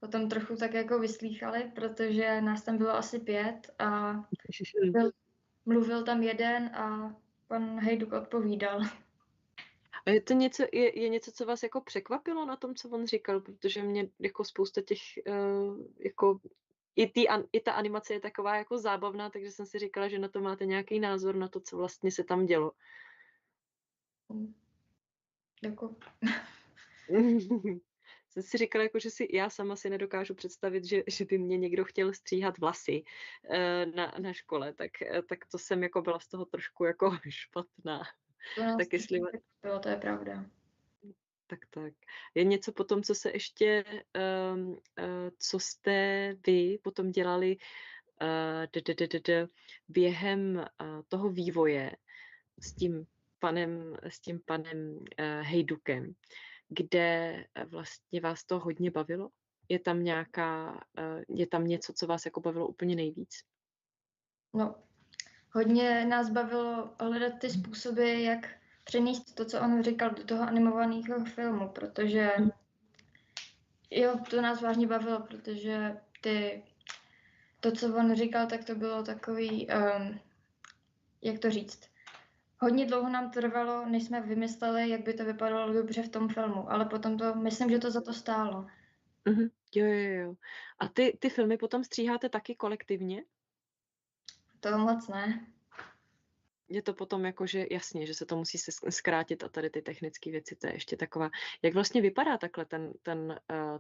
o tom trochu tak jako vyslýchali, protože nás tam bylo asi 5 a mluvil tam jeden a pan Hejduk odpovídal. A je to něco, je něco, co vás jako překvapilo na tom, co on říkal, protože mě jako spousta těch, jako i ta animace je taková jako zábavná, takže jsem si říkala, že na to máte nějaký názor na to, co vlastně se tam dělo. Jako... Jsem si říkala, jako, že já sama si nedokážu představit, že by mě někdo chtěl stříhat vlasy na škole, tak to jsem jako byla z toho trošku jako špatná. Tak jestli... bylo, to je pravda. Tak. Je něco potom, co se ještě, co jste vy potom dělali během toho vývoje s tím panem Hejdukem, kde vlastně vás to hodně bavilo? Je tam něco, co vás jako bavilo úplně nejvíc? No, hodně nás bavilo hledat ty způsoby, jak přenést to, co on říkal, do toho animovaného filmu, protože jo, to nás vážně bavilo, protože to, co on říkal, tak to bylo takový, jak to říct, hodně dlouho nám trvalo, než jsme vymysleli, jak by to vypadalo dobře v tom filmu, ale potom myslím, že to za to stálo. Jo. A ty filmy potom stříháte taky kolektivně? To moc ne. Je to potom jako, že jasně, že se to musí zkrátit a tady ty technické věci, to je ještě taková. Jak vlastně vypadá takhle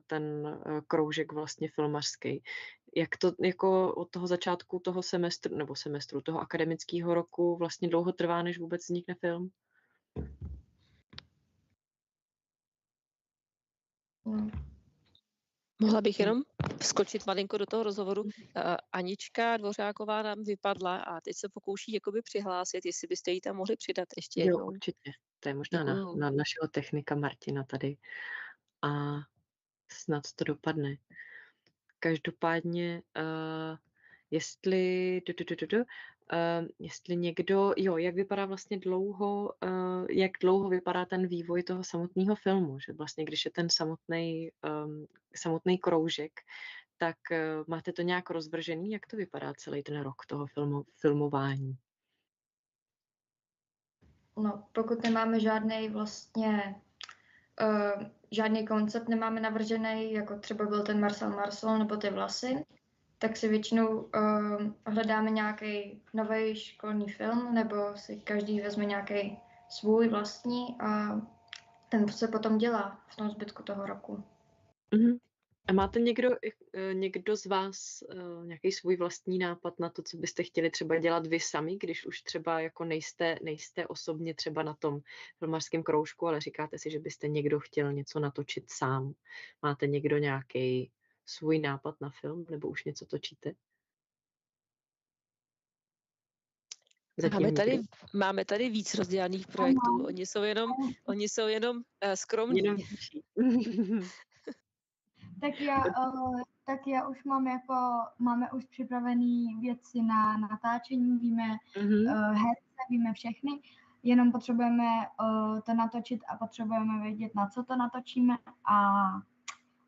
ten kroužek vlastně filmařský? Jak to jako od toho začátku toho semestru, toho akademického roku vlastně dlouho trvá, než vůbec vznikne film? Mohla bych jenom skočit malinko do toho rozhovoru. Anička Dvořáková nám vypadla a teď se pokouší jakoby přihlásit, jestli byste jí tam mohli přidat ještě jednou. Jo, určitě. To je možná na našeho technika Martina tady. A snad to dopadne. Každopádně, jestli někdo, jak vypadá vlastně jak dlouho vypadá ten vývoj toho samotného filmu, že vlastně když je ten samotný kroužek, tak máte to nějak rozvržený, jak to vypadá celý ten rok toho filmování? No, pokud nemáme žádný koncept nemáme navržený, jako třeba byl ten Marcel Marceau nebo ty Vlasy, tak si většinou hledáme nějaký nový školní film, nebo si každý vezme nějaký svůj vlastní a ten se potom dělá v tom zbytku toho roku. A máte někdo z vás nějaký svůj vlastní nápad na to, co byste chtěli třeba dělat vy sami, když už třeba jako nejste osobně třeba na tom filmařském kroužku, ale říkáte si, že byste někdo chtěl něco natočit sám? Máte někdo nějaký svůj nápad na film, nebo už něco točíte? Máme tady víc rozdělaných projektů. Oni jsou jenom skromní. Tak já už máme už připravené věci na natáčení, víme herce, víme všechny, jenom potřebujeme to natočit a potřebujeme vědět, na co to natočíme a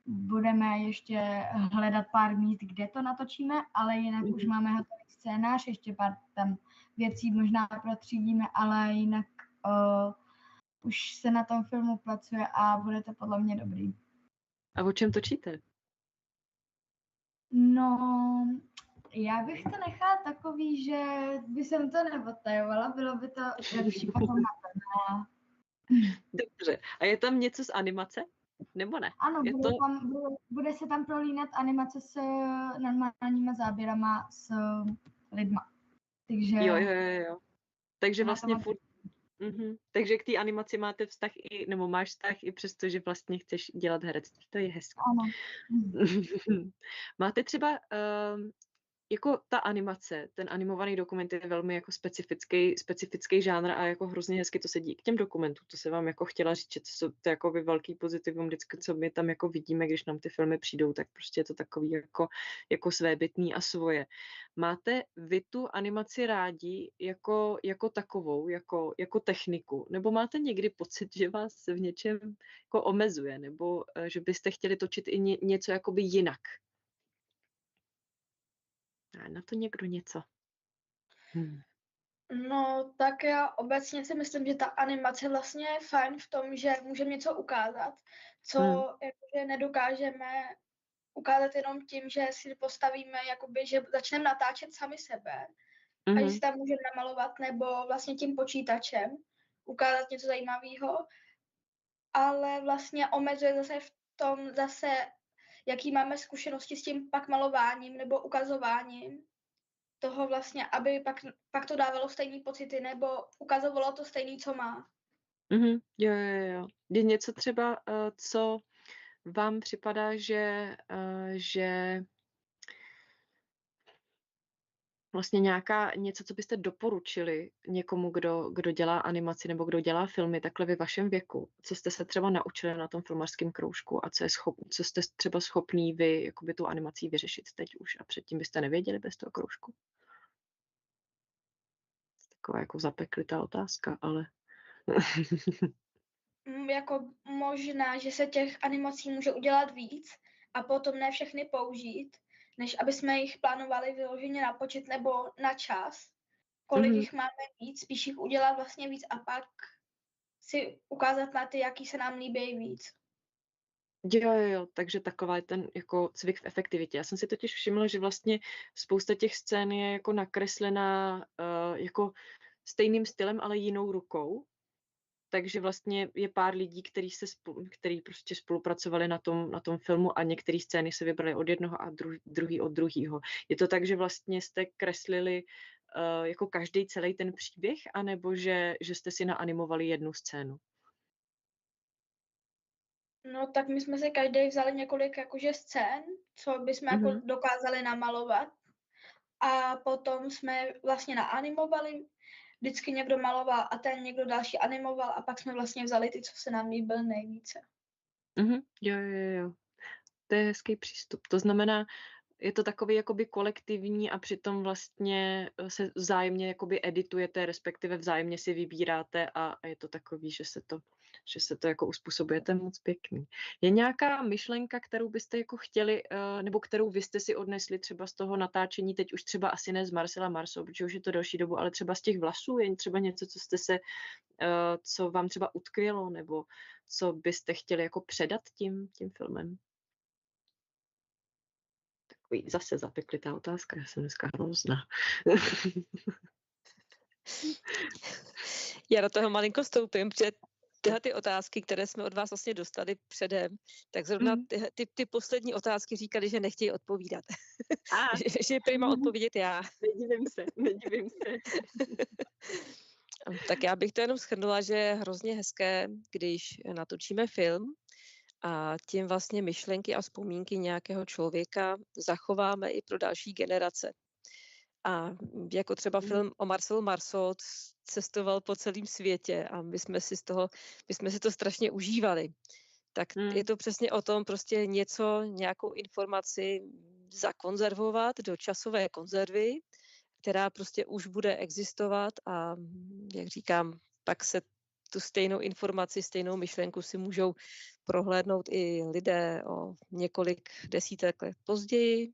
budeme ještě hledat pár míst, kde to natočíme, ale jinak už máme hotový scénář, ještě pár tam věcí možná protřídíme, ale jinak už se na tom filmu pracuje a bude to podle mě dobrý. A o čem točíte? No, já bych to nechala takový, že by jsem to neodtajovala, bylo by to lepší potom na to. Dobře. A je tam něco z animace? Nebo ne? Ano, bude se tam prolínat animace s normálníma záběrama s lidma. Takže jo. Takže vlastně Takže k té animaci máte vztah nebo máš vztah i přesto, že vlastně chceš dělat herectví. To je hezké. Ano. Máte třeba jako ta animace, ten animovaný dokument je velmi jako specifický žánr a jako hrozně hezky to sedí k těm dokumentům. To se vám jako chtěla říct, že to je jako velký pozitivum vždycky, co my tam jako vidíme, když nám ty filmy přijdou, tak prostě je to takový jako svébytný a svoje. Máte vy tu animaci rádi jako takovou, jako techniku? Nebo máte někdy pocit, že vás v něčem jako omezuje? Nebo že byste chtěli točit i něco jakoby jinak? Na to někdo něco. No, tak já obecně si myslím, že ta animace vlastně je fajn v tom, že můžeme něco ukázat, co jakože nedokážeme ukázat jenom tím, že si postavíme, jakoby, že začneme natáčet sami sebe a že si tam můžeme namalovat, nebo vlastně tím počítačem ukázat něco zajímavého, ale vlastně omezuje zase v tom jaký máme zkušenosti s tím pak malováním nebo ukazováním toho vlastně, aby pak to dávalo stejný pocity nebo ukazovalo to stejný, co má. Jo. Je něco třeba, co vám připadá, že vlastně něco, co byste doporučili někomu, kdo dělá animaci nebo kdo dělá filmy takhle ve vašem věku, co jste se třeba naučili na tom filmařském kroužku a co jste třeba schopný vy jakoby tu animací vyřešit teď už a předtím byste nevěděli bez toho kroužku? Taková jako zapeklitá otázka, ale... Jako možná, že se těch animací může udělat víc a potom ne všechny použít, než aby jsme jich plánovali vyloženě na počet nebo na čas. Kolik jich máme víc, spíš jich udělat vlastně víc a pak si ukázat na ty, jaký se nám líbí víc. Jo, takže taková je ten jako cvik v efektivitě. Já jsem si totiž všimla, že vlastně spousta těch scén je jako nakreslená jako stejným stylem, ale jinou rukou. Takže vlastně je pár lidí, který prostě spolupracovali na tom filmu a některé scény se vybrali od jednoho a druhý od druhého. Je to tak, že vlastně jste kreslili jako každý celý ten příběh, anebo že jste si naanimovali jednu scénu? No tak my jsme si každý vzali několik jakože scén, co bychom jako dokázali namalovat. A potom jsme vlastně naanimovali, vždycky někdo maloval a ten někdo další animoval a pak jsme vlastně vzali ty, co se nám líbily nejvíce. Jo. To je hezký přístup. To znamená, je to takový jakoby kolektivní a přitom vlastně se vzájemně jakoby editujete, respektive vzájemně si vybíráte a je to takový, že se to jako uspůsobujete moc pěkný. Je nějaká myšlenka, kterou byste jako chtěli, nebo kterou vy jste si odnesli třeba z toho natáčení, teď už třeba asi ne z Marcela Marceau, protože už je to delší dobu, ale třeba z těch Vlasů, je třeba něco, co vám třeba utkvělo, nebo co byste chtěli jako předat tím filmem? Takový zase zapeklitá otázka, já jsem dneska hrozná. Já do toho malinko vstoupím, protože tyhle ty otázky, které jsme od vás vlastně dostali předem, tak zrovna ty poslední otázky říkali, že nechtějí odpovídat. Že je prima odpovědět já. Nedivím se. Tak já bych to jenom shrnula, že je hrozně hezké, když natočíme film, a tím vlastně myšlenky a vzpomínky nějakého člověka zachováme i pro další generace. A jako třeba film o Marcelu Marceau cestoval po celém světě a my jsme si to strašně užívali. Tak je to přesně o tom prostě nějakou informaci zakonzervovat do časové konzervy, která prostě už bude existovat a jak říkám, pak se tu stejnou informaci, stejnou myšlenku si můžou prohlédnout i lidé o několik desítek let později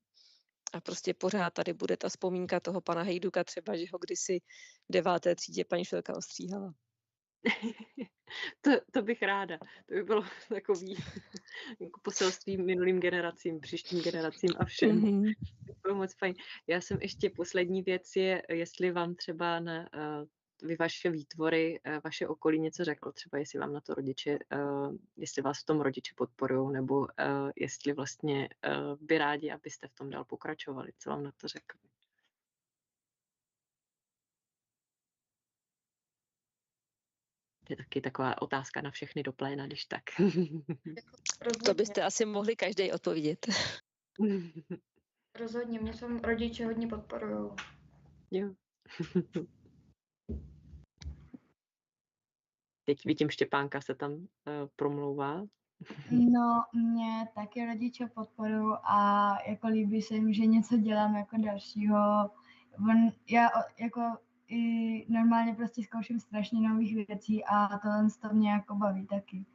a prostě pořád tady bude ta vzpomínka toho pana Hejduka třeba, že ho kdysi v 9. třídě paní Švelka ostříhala. To bych ráda. To by bylo takový jako poselství minulým generacím, příštím generacím a všem. To bylo moc fajn. Já jsem ještě poslední věc je, jestli vám třeba vy vaše výtvory, vaše okolí něco řeklo, třeba jestli vám na to rodiče, jestli vás v tom rodiče podporují, nebo jestli vlastně by rádi, abyste v tom dál pokračovali. Co vám na to řekli? To je taky taková otázka na všechny do pléna, když tak. To byste asi mohli každý odpovědět. Rozhodně, mě jsou rodiče hodně podporujou. Jo. Teď vidím, Štěpánka se tam promlouvá. No, mě taky rodiče podporují a jako líbí se jim, že něco dělám jako dalšího. Já jako i normálně prostě zkouším strašně nových věcí a to mě jako baví taky.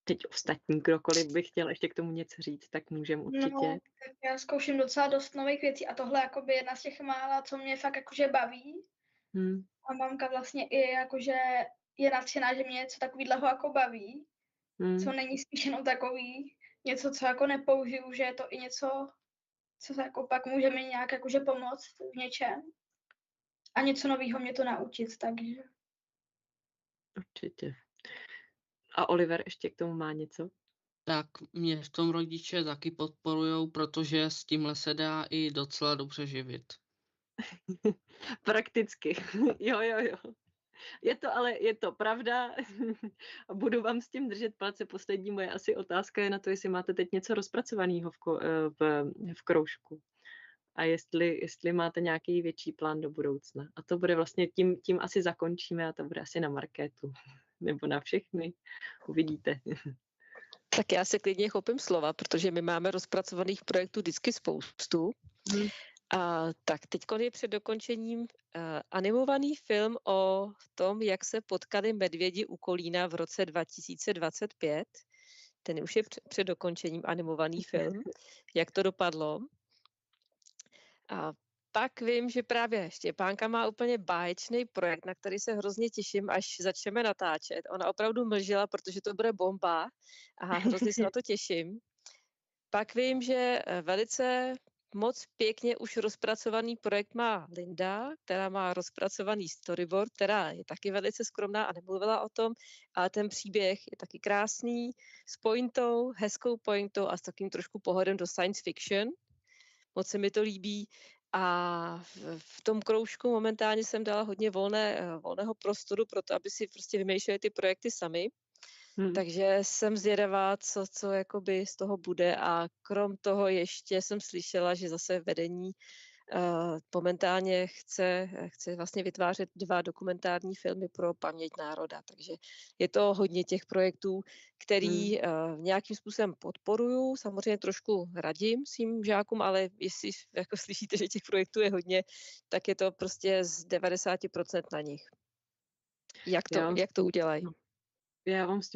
Teď ostatní, kdokoliv by chtěl ještě k tomu něco říct, tak můžeme určitě. No, tak já zkouším docela dost nových věcí a tohle jakoby jedna z těch mála, co mě fakt jakože baví. A mamka vlastně i jakože je nadšená, že mě něco takovýhleho jako baví, co není spíš jenom takový něco, co jako nepoužiju, že je to i něco, co se jako pak může mi nějak jakože pomoct v něčem a něco nového mě to naučit, takže. Určitě. A Oliver ještě k tomu má něco? Tak mě v tom rodiče taky podporujou, protože s tímhle se dá i docela dobře živit. Prakticky. Jo. Je to pravda. A budu vám s tím držet palce. Poslední moje asi otázka je na to, jestli máte teď něco rozpracovaného v kroužku. A jestli máte nějaký větší plán do budoucna. A to bude vlastně tím asi zakončíme a to bude asi na Markétu. Nebo na všechny. Uvidíte. Tak já se klidně chopím slova, protože my máme rozpracovaných projektů vždycky spoustu. A tak teď je před dokončením animovaný film o tom, jak se potkali medvědi u Kolína v roce 2025. Ten už je před dokončením animovaný film. Jak to dopadlo? A pak vím, že právě Štěpánka má úplně báječný projekt, na který se hrozně těším, až začneme natáčet. Ona opravdu mlžila, protože to bude bomba a hrozně se na to těším. Pak vím, že velice moc pěkně už rozpracovaný projekt má Linda, která má rozpracovaný storyboard, která je taky velice skromná a nemluvila o tom, ale ten příběh je taky krásný, s pointou, hezkou pointou a s takým trošku pohledem do science fiction. Moc se mi to líbí. A v tom kroužku momentálně jsem dala hodně volného prostoru pro to, aby si prostě vymýšleli ty projekty sami. Takže jsem zvědavá, co jakoby z toho bude a krom toho ještě jsem slyšela, že zase vedení momentálně chce vlastně vytvářet 2 dokumentární filmy pro paměť národa. Takže je to hodně těch projektů, který nějakým způsobem podporuju. Samozřejmě trošku radím svým žákům, ale jestli jako slyšíte, že těch projektů je hodně, tak je to prostě z 90% na nich. Jak to udělají? Já vám s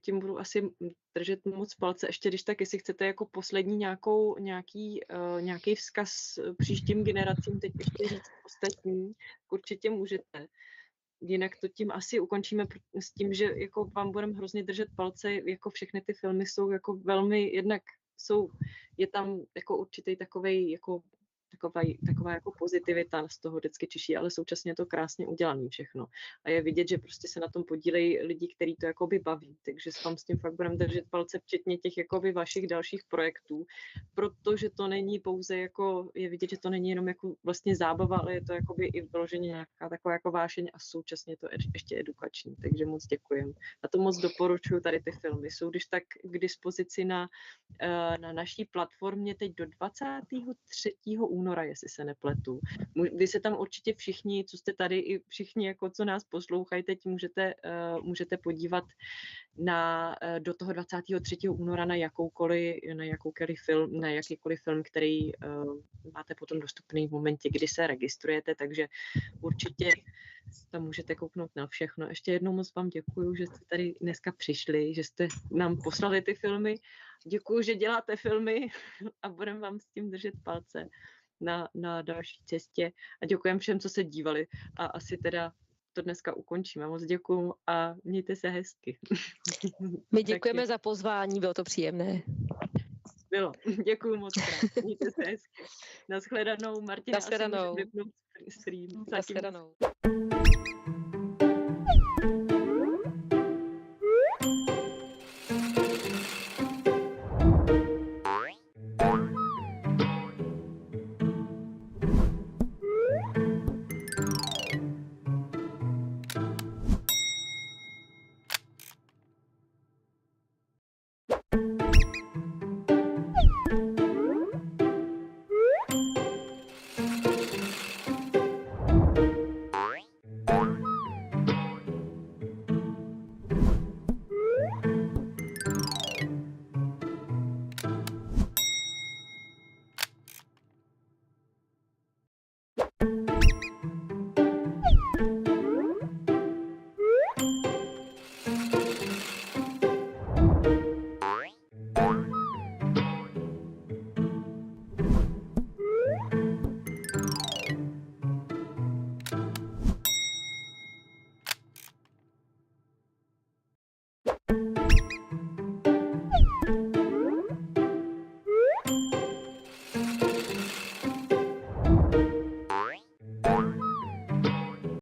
tím budu asi držet moc palce. Ještě když tak, jestli chcete jako poslední nějaký vzkaz příštím generacím, teď ještě říct ostatní, určitě můžete. Jinak to tím asi ukončíme s tím, že jako vám budeme hrozně držet palce, jako všechny ty filmy jsou jako velmi, je tam jako určitý taková jako pozitivita z toho vždycky těší, ale současně je to krásně udělané všechno. A je vidět, že prostě se na tom podílejí lidi, kteří to jakoby baví. Takže vám s tím fakt budeme držet palce, včetně těch jakoby vašich dalších projektů, protože to není pouze jako, je vidět, že to není jenom jako vlastně zábava, ale je to jakoby i vloženě nějaká taková jako vášeň a současně je to ještě edukační. Takže moc děkujem. A to moc doporučuji tady ty filmy. Jsou když tak k dispozici na naší platformě teď do 23. února, jestli se nepletu. Vy se tam určitě všichni, co jste tady, i všichni, jako co nás poslouchají, teď můžete podívat do toho 23. února na jakýkoliv film, který máte potom dostupný v momentě, kdy se registrujete, takže určitě tam můžete kouknout na všechno. Ještě jednou moc vám děkuju, že jste tady dneska přišli, že jste nám poslali ty filmy. Děkuju, že děláte filmy a budeme vám s tím držet palce na další cestě a děkujem všem, co se dívali a asi teda to dneska ukončíme. Moc děkuju a mějte se hezky. My děkujeme za pozvání, bylo to příjemné. Bylo, děkuju moc krát. Mějte se hezky. Naschledanou, Martina. Naschledanou. Stream. Naschledanou.